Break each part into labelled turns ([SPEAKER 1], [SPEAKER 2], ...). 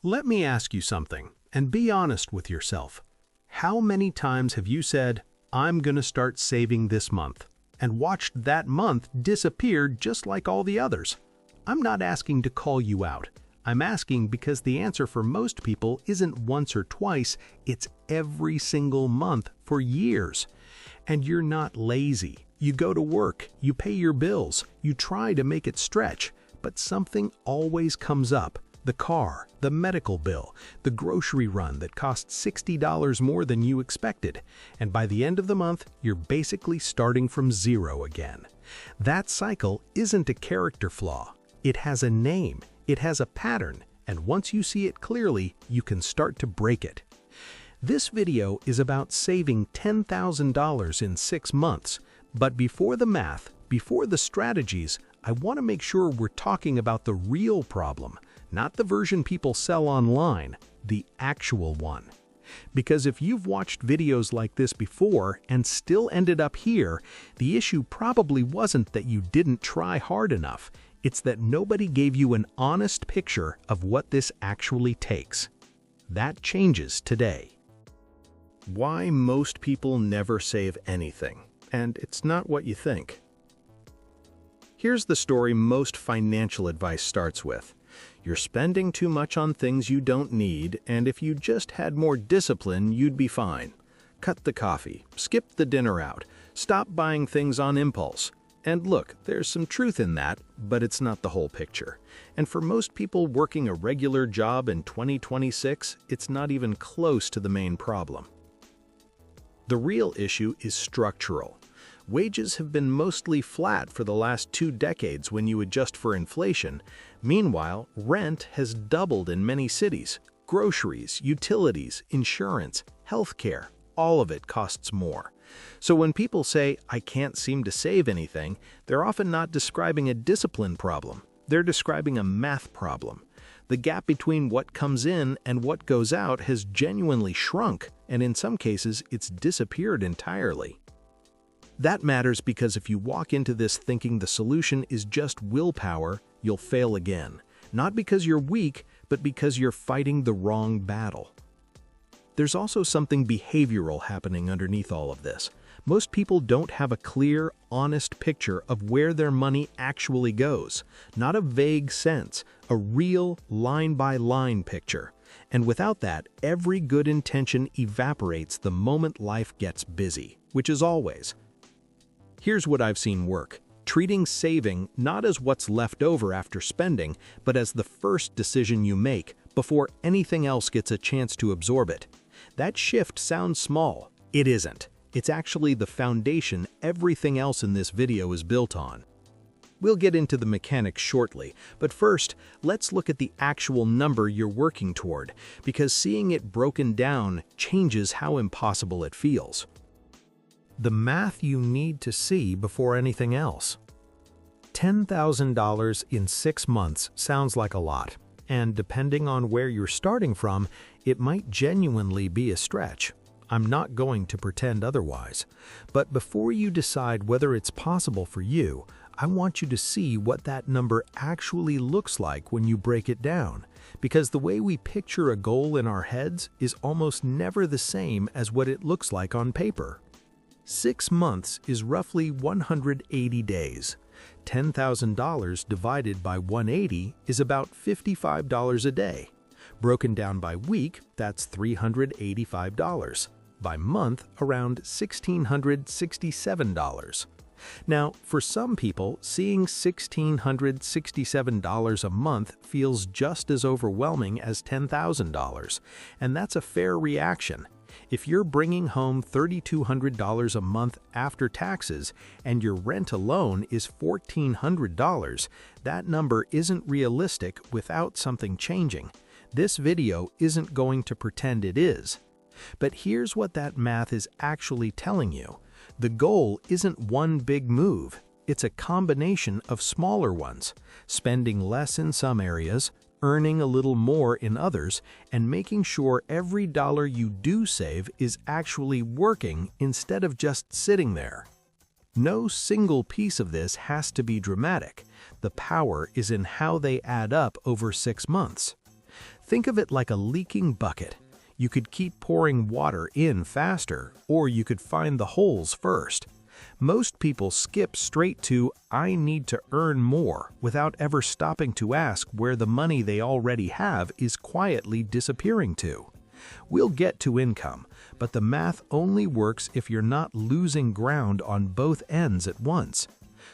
[SPEAKER 1] Let me ask you something, and be honest with yourself. How many times have you said, "I'm going to start saving this month," and watched that month disappear just like all the others? I'm not asking to call you out. I'm asking because the answer for most people isn't once or twice, it's every single month for years. And you're not lazy. You go to work, you pay your bills, you try to make it stretch, but something always comes up. The car, the medical bill, the grocery run that costs $60 more than you expected. And by the end of the month, you're basically starting from zero again. That cycle isn't a character flaw. It has a name, it has a pattern, and once you see it clearly, you can start to break it. This video is about saving $10,000 in 6 months, but before the math, before the strategies, I want to make sure we're talking about the real problem, not the version people sell online, the actual one. Because if you've watched videos like this before and still ended up here, the issue probably wasn't that you didn't try hard enough. It's that nobody gave you an honest picture of what this actually takes. That changes today. Why most people never save anything, and it's not what you think. Here's the story most financial advice starts with. You're spending too much on things you don't need, and if you just had more discipline, you'd be fine. Cut the coffee, skip the dinner out, stop buying things on impulse. And look, there's some truth in that, but it's not the whole picture. And for most people working a regular job in 2026, it's not even close to the main problem. The real issue is structural. Wages have been mostly flat for the last 2 decades when you adjust for inflation. Meanwhile, rent has doubled in many cities. Groceries, utilities, insurance, healthcare, all of it costs more. So when people say, "I can't seem to save anything," they're often not describing a discipline problem. They're describing a math problem. The gap between what comes in and what goes out has genuinely shrunk, and in some cases, it's disappeared entirely. That matters because if you walk into this thinking the solution is just willpower, you'll fail again. Not because you're weak, but because you're fighting the wrong battle. There's also something behavioral happening underneath all of this. Most people don't have a clear, honest picture of where their money actually goes. Not a vague sense, a real line-by-line picture. And without that, every good intention evaporates the moment life gets busy, which is always. Here's what I've seen work. Treating saving not as what's left over after spending, but as the first decision you make before anything else gets a chance to absorb it. That shift sounds small. It isn't. It's actually the foundation everything else in this video is built on. We'll get into the mechanics shortly, but first, let's look at the actual number you're working toward, because seeing it broken down changes how impossible it feels. The math you need to see before anything else. $10,000 in 6 months sounds like a lot, and depending on where you're starting from, it might genuinely be a stretch. I'm not going to pretend otherwise. But before you decide whether it's possible for you, I want you to see what that number actually looks like when you break it down, because the way we picture a goal in our heads is almost never the same as what it looks like on paper. 6 months is roughly 180 days. $10,000 divided by 180 is about $55 a day. Broken down by week, that's $385. By month, around $1,667. Now, for some people, seeing $1,667 a month feels just as overwhelming as $10,000, and that's a fair reaction. If you're bringing home $3,200 a month after taxes and your rent alone is $1,400, that number isn't realistic without something changing. This video isn't going to pretend it is. But here's what that math is actually telling you. The goal isn't one big move. It's a combination of smaller ones, spending less in some areas, earning a little more in others, and making sure every dollar you do save is actually working instead of just sitting there. No single piece of this has to be dramatic. The power is in how they add up over 6 months. Think of it like a leaking bucket. You could keep pouring water in faster, or you could find the holes first. Most people skip straight to "I need to earn more" without ever stopping to ask where the money they already have is quietly disappearing to. We'll get to income, but the math only works if you're not losing ground on both ends at once.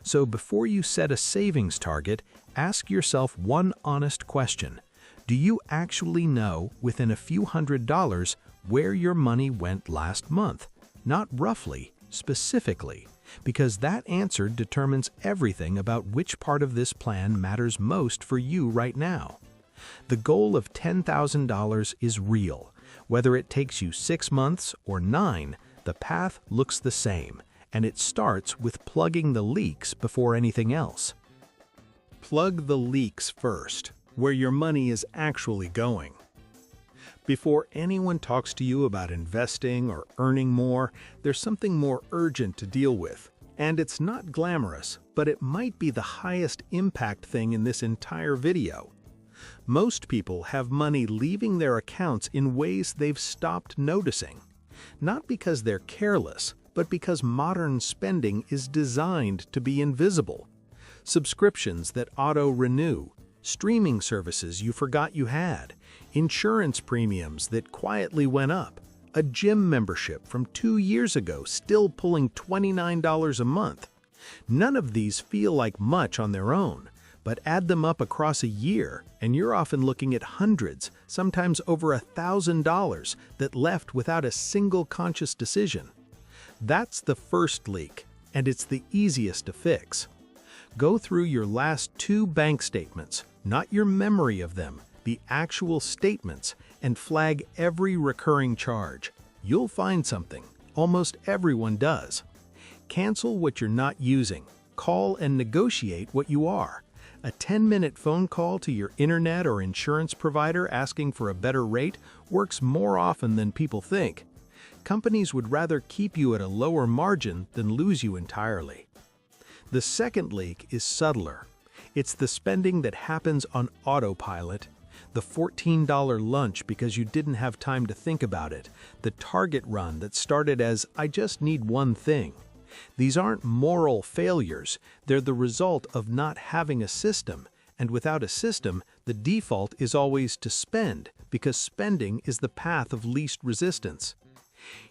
[SPEAKER 1] So before you set a savings target, ask yourself one honest question. Do you actually know, within a few $100s, where your money went last month? Not roughly, specifically, because that answer determines everything about which part of this plan matters most for you right now. The goal of $10,000 is real. Whether it takes you 6 months or 9, the path looks the same, and it starts with plugging the leaks before anything else. Plug the leaks first, where your money is actually going. Before anyone talks to you about investing or earning more, there's something more urgent to deal with. And it's not glamorous, but it might be the highest impact thing in this entire video. Most people have money leaving their accounts in ways they've stopped noticing. Not because they're careless, but because modern spending is designed to be invisible. Subscriptions that auto-renew, streaming services you forgot you had, insurance premiums that quietly went up, a gym membership from 2 years ago still pulling $29 a month. None of these feel like much on their own, but add them up across a year, and you're often looking at hundreds, sometimes over $1,000, that left without a single conscious decision. That's the first leak, and it's the easiest to fix. Go through your last 2 bank statements, not your memory of them, the actual statements, and flag every recurring charge. You'll find something. Almost everyone does. Cancel what you're not using. Call and negotiate what you are. A 10-minute phone call to your internet or insurance provider asking for a better rate works more often than people think. Companies would rather keep you at a lower margin than lose you entirely. The second leak is subtler. It's the spending that happens on autopilot. The $14 lunch because you didn't have time to think about it. The Target run that started as "I just need one thing." These aren't moral failures. They're the result of not having a system. And without a system, the default is always to spend, because spending is the path of least resistance.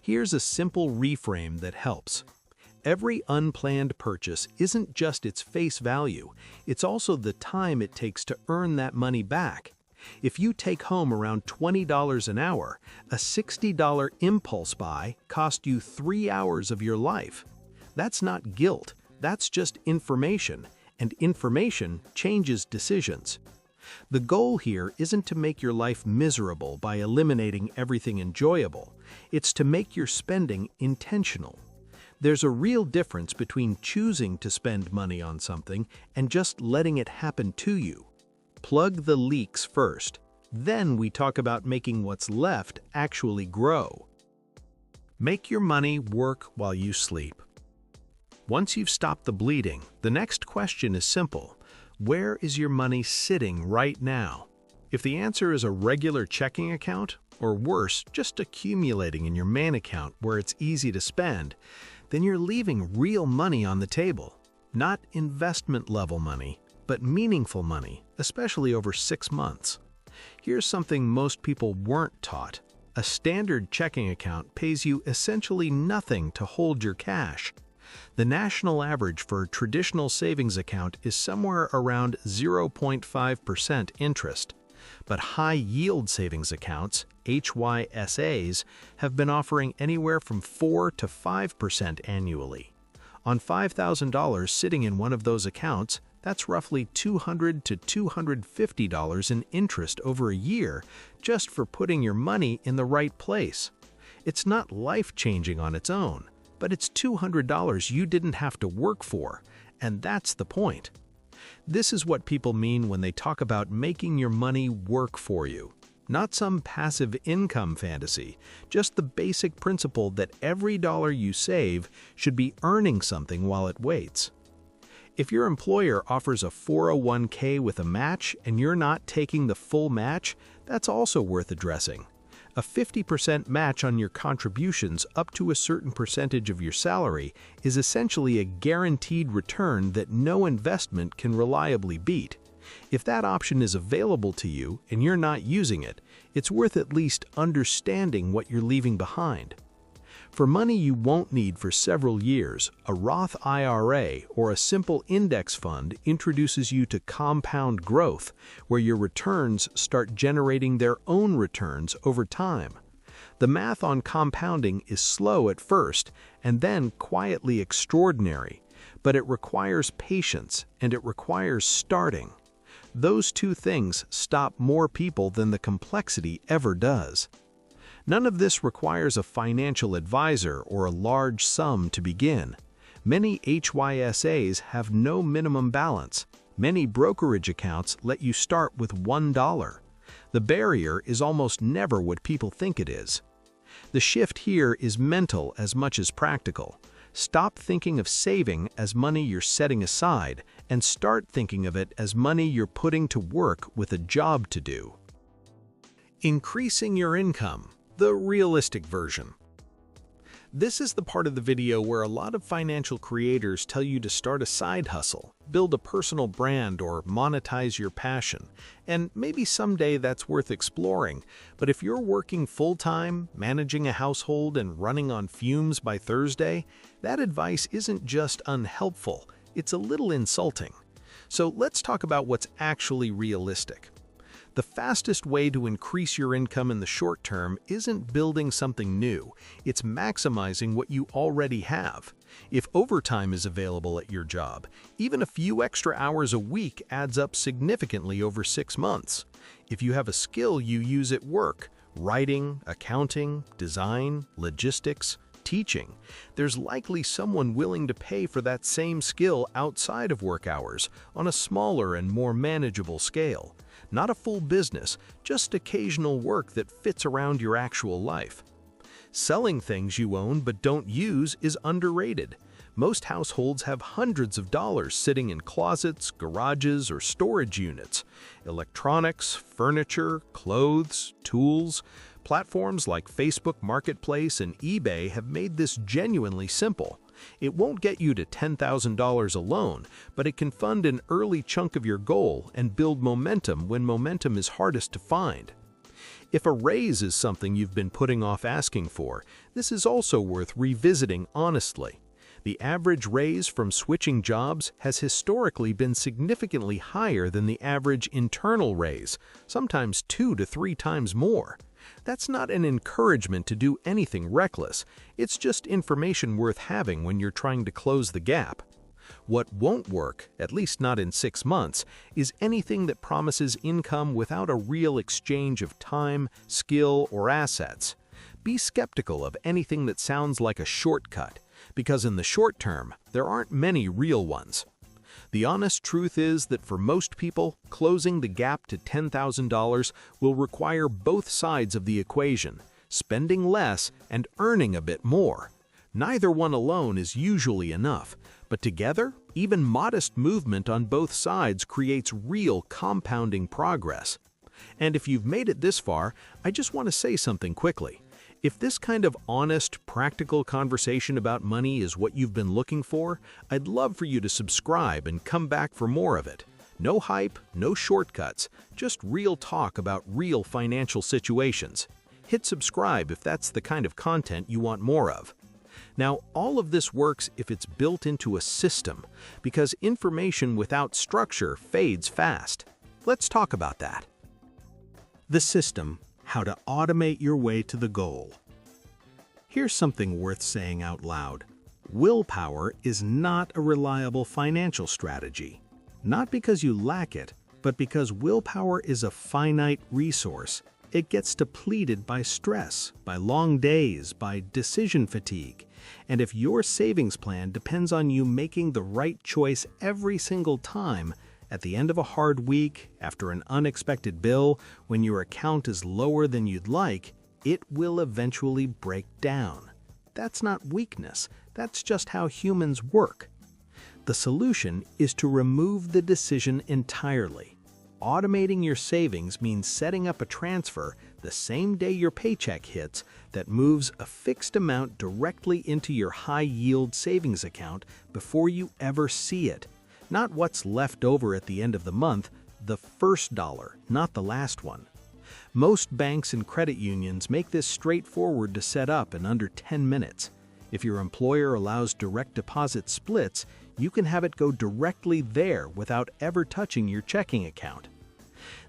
[SPEAKER 1] Here's a simple reframe that helps. Every unplanned purchase isn't just its face value, it's also the time it takes to earn that money back. If you take home around $20 an hour, a $60 impulse buy cost you 3 hours of your life. That's not guilt, that's just information, and information changes decisions. The goal here isn't to make your life miserable by eliminating everything enjoyable, it's to make your spending intentional. There's a real difference between choosing to spend money on something and just letting it happen to you. Plug the leaks first, then we talk about making what's left actually grow. Make your money work while you sleep. Once you've stopped the bleeding, the next question is simple. Where is your money sitting right now? If the answer is a regular checking account, or worse, just accumulating in your main account where it's easy to spend, then you're leaving real money on the table. Not investment-level money, but meaningful money, especially over 6 months. Here's something most people weren't taught. A standard checking account pays you essentially nothing to hold your cash. The national average for a traditional savings account is somewhere around 0.5% interest. But high-yield savings accounts, HYSAs, have been offering anywhere from 4 to 5% annually. On $5,000 sitting in one of those accounts, that's roughly $200 to $250 in interest over a year just for putting your money in the right place. It's not life-changing on its own, but it's $200 you didn't have to work for, and that's the point. This is what people mean when they talk about making your money work for you. Not some passive income fantasy, just the basic principle that every dollar you save should be earning something while it waits. If your employer offers a 401k with a match and you're not taking the full match, that's also worth addressing. A 50% match on your contributions up to a certain percentage of your salary is essentially a guaranteed return that no investment can reliably beat. If that option is available to you and you're not using it, it's worth at least understanding what you're leaving behind. For money you won't need for several years, a Roth IRA or a simple index fund introduces you to compound growth, where your returns start generating their own returns over time. The math on compounding is slow at first and then quietly extraordinary, but it requires patience and it requires starting. Those two things stop more people than the complexity ever does. None of this requires a financial advisor or a large sum to begin. Many HYSAs have no minimum balance. Many brokerage accounts let you start with $1. The barrier is almost never what people think it is. The shift here is mental as much as practical. Stop thinking of saving as money you're setting aside and start thinking of it as money you're putting to work with a job to do. Increasing your income. The realistic version. This is the part of the video where a lot of financial creators tell you to start a side hustle, build a personal brand, or monetize your passion. And maybe someday that's worth exploring, but if you're working full-time, managing a household, and running on fumes by Thursday, that advice isn't just unhelpful, it's a little insulting. So let's talk about what's actually realistic. The fastest way to increase your income in the short term isn't building something new, it's maximizing what you already have. If overtime is available at your job, even a few extra hours a week adds up significantly over 6 months. If you have a skill you use at work, writing, accounting, design, logistics, teaching, there's likely someone willing to pay for that same skill outside of work hours on a smaller and more manageable scale. Not a full business, just occasional work that fits around your actual life. Selling things you own but don't use is underrated. Most households have hundreds of dollars sitting in closets, garages, or storage units. Electronics, furniture, clothes, tools. Platforms like Facebook Marketplace and eBay have made this genuinely simple. It won't get you to $10,000 alone, but it can fund an early chunk of your goal and build momentum when momentum is hardest to find. If a raise is something you've been putting off asking for, this is also worth revisiting honestly. The average raise from switching jobs has historically been significantly higher than the average internal raise, sometimes 2 to 3 times more. That's not an encouragement to do anything reckless, it's just information worth having when you're trying to close the gap. What won't work, at least not in 6 months, is anything that promises income without a real exchange of time, skill, or assets. Be skeptical of anything that sounds like a shortcut, because in the short term, there aren't many real ones. The honest truth is that for most people, closing the gap to $10,000 will require both sides of the equation, spending less and earning a bit more. Neither one alone is usually enough, but together, even modest movement on both sides creates real compounding progress. And if you've made it this far, I just want to say something quickly. If this kind of honest, practical conversation about money is what you've been looking for, I'd love for you to subscribe and come back for more of it. No hype, no shortcuts, just real talk about real financial situations. Hit subscribe if that's the kind of content you want more of. Now, all of this works if it's built into a system, because information without structure fades fast. Let's talk about that. The system. How to automate your way to the goal. Here's something worth saying out loud. Willpower is not a reliable financial strategy. Not because you lack it, but because willpower is a finite resource. It gets depleted by stress, by long days, by decision fatigue. And if your savings plan depends on you making the right choice every single time, at the end of a hard week, after an unexpected bill, when your account is lower than you'd like, it will eventually break down. That's not weakness, that's just how humans work. The solution is to remove the decision entirely. Automating your savings means setting up a transfer the same day your paycheck hits that moves a fixed amount directly into your high-yield savings account before you ever see it. Not what's left over at the end of the month, the first dollar, not the last one. Most banks and credit unions make this straightforward to set up in under 10 minutes. If your employer allows direct deposit splits, you can have it go directly there without ever touching your checking account.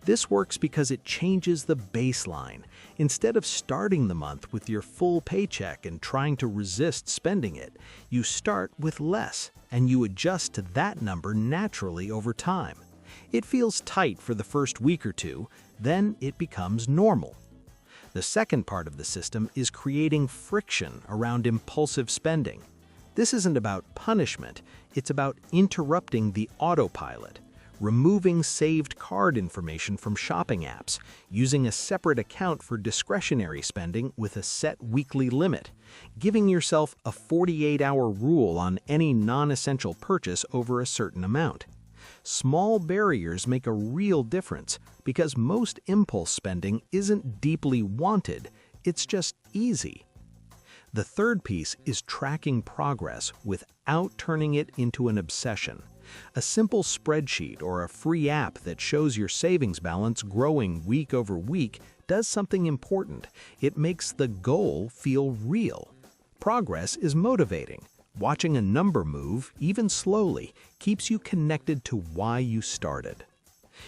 [SPEAKER 1] This works because it changes the baseline. Instead of starting the month with your full paycheck and trying to resist spending it, you start with less, and you adjust to that number naturally over time. It feels tight for the first week or two, then it becomes normal. The second part of the system is creating friction around impulsive spending. This isn't about punishment, it's about interrupting the autopilot, removing saved card information from shopping apps, using a separate account for discretionary spending with a set weekly limit, giving yourself a 48-hour rule on any non-essential purchase over a certain amount. Small barriers make a real difference because most impulse spending isn't deeply wanted, it's just easy. The third piece is tracking progress without turning it into an obsession. A simple spreadsheet or a free app that shows your savings balance growing week over week does something important. It makes the goal feel real. Progress is motivating. Watching a number move, even slowly, keeps you connected to why you started.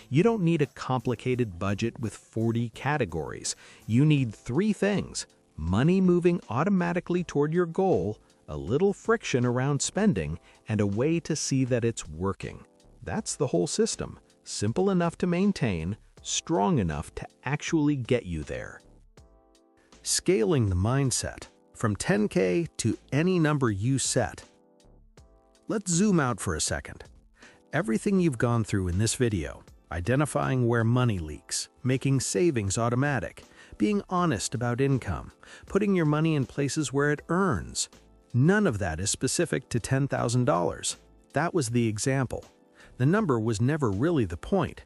[SPEAKER 1] You don't need a complicated budget with 40 categories. You need 3 things: money moving automatically toward your goal, a little friction around spending, and a way to see that it's working. That's the whole system. Simple enough to maintain, strong enough to actually get you there. Scaling the mindset. From 10K to any number you set. Let's zoom out for a second. Everything you've gone through in this video, identifying where money leaks, making savings automatic, being honest about income, putting your money in places where it earns, none of that is specific to $10,000. That was the example. The number was never really the point.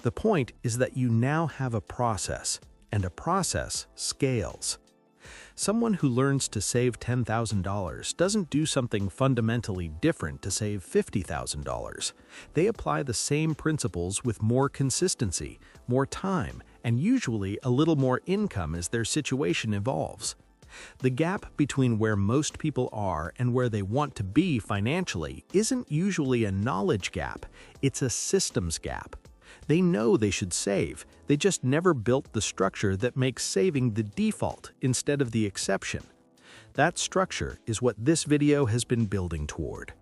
[SPEAKER 1] The point is that you now have a process, and a process scales. Someone who learns to save $10,000 doesn't do something fundamentally different to save $50,000. They apply the same principles with more consistency, more time, and usually a little more income as their situation evolves. The gap between where most people are and where they want to be financially isn't usually a knowledge gap, it's a systems gap. They know they should save, they just never built the structure that makes saving the default instead of the exception. That structure is what this video has been building toward.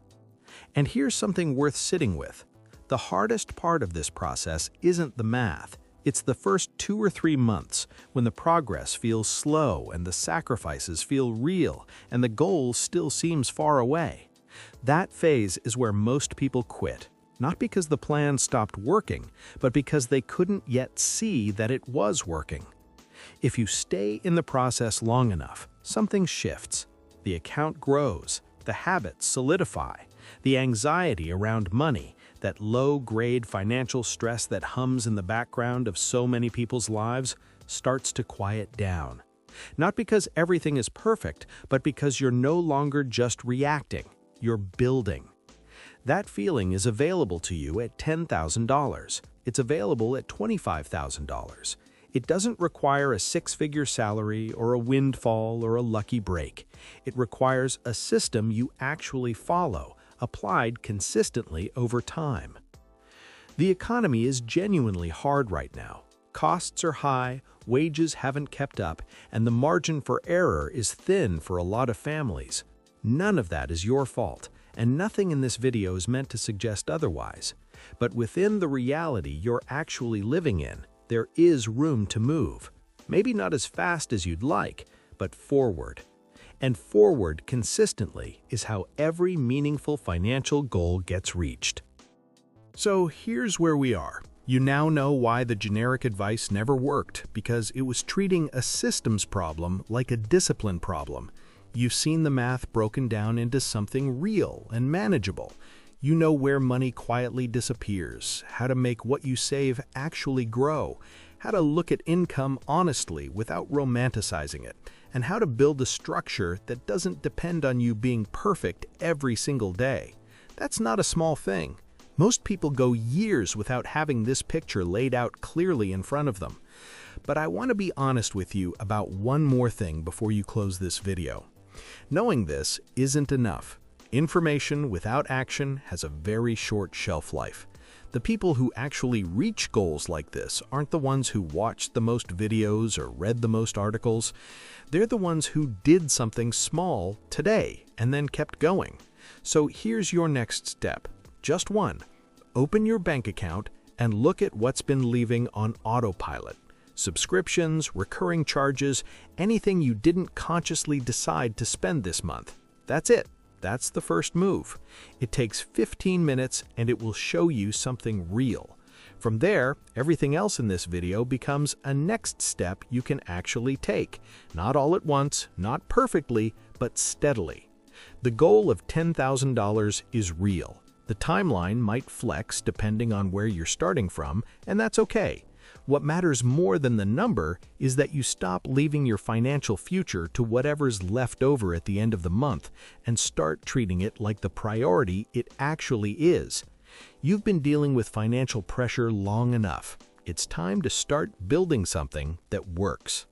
[SPEAKER 1] And here's something worth sitting with. The hardest part of this process isn't the math, it's the first 2 or 3 months when the progress feels slow and the sacrifices feel real and the goal still seems far away. That phase is where most people quit. Not because the plan stopped working, but because they couldn't yet see that it was working. If you stay in the process long enough, something shifts. The account grows, the habits solidify, the anxiety around money, that low-grade financial stress that hums in the background of so many people's lives, starts to quiet down. Not because everything is perfect, but because you're no longer just reacting, you're building. That feeling is available to you at $10,000. It's available at $25,000. It doesn't require a 6-figure salary or a windfall or a lucky break. It requires a system you actually follow, applied consistently over time. The economy is genuinely hard right now. Costs are high, wages haven't kept up, and the margin for error is thin for a lot of families. None of that is your fault. And nothing in this video is meant to suggest otherwise. But within the reality you're actually living in, there is room to move. Maybe not as fast as you'd like, but forward. And forward consistently is how every meaningful financial goal gets reached. So here's where we are. You now know why the generic advice never worked, because it was treating a systems problem like a discipline problem. You've seen the math broken down into something real and manageable. You know where money quietly disappears, how to make what you save actually grow, how to look at income honestly without romanticizing it, and how to build a structure that doesn't depend on you being perfect every single day. That's not a small thing. Most people go years without having this picture laid out clearly in front of them. But I want to be honest with you about one more thing before you close this video. Knowing this isn't enough. Information without action has a very short shelf life. The people who actually reach goals like this aren't the ones who watched the most videos or read the most articles. They're the ones who did something small today and then kept going. So here's your next step. Just one. Open your bank account and look at what's been leaving on autopilot. Subscriptions, recurring charges, anything you didn't consciously decide to spend this month. That's it. That's the first move. It takes 15 minutes and it will show you something real. From there, everything else in this video becomes a next step you can actually take. Not all at once, not perfectly, but steadily. The goal of $10,000 is real. The timeline might flex depending on where you're starting from, and that's okay. What matters more than the number is that you stop leaving your financial future to whatever's left over at the end of the month and start treating it like the priority it actually is. You've been dealing with financial pressure long enough. It's time to start building something that works.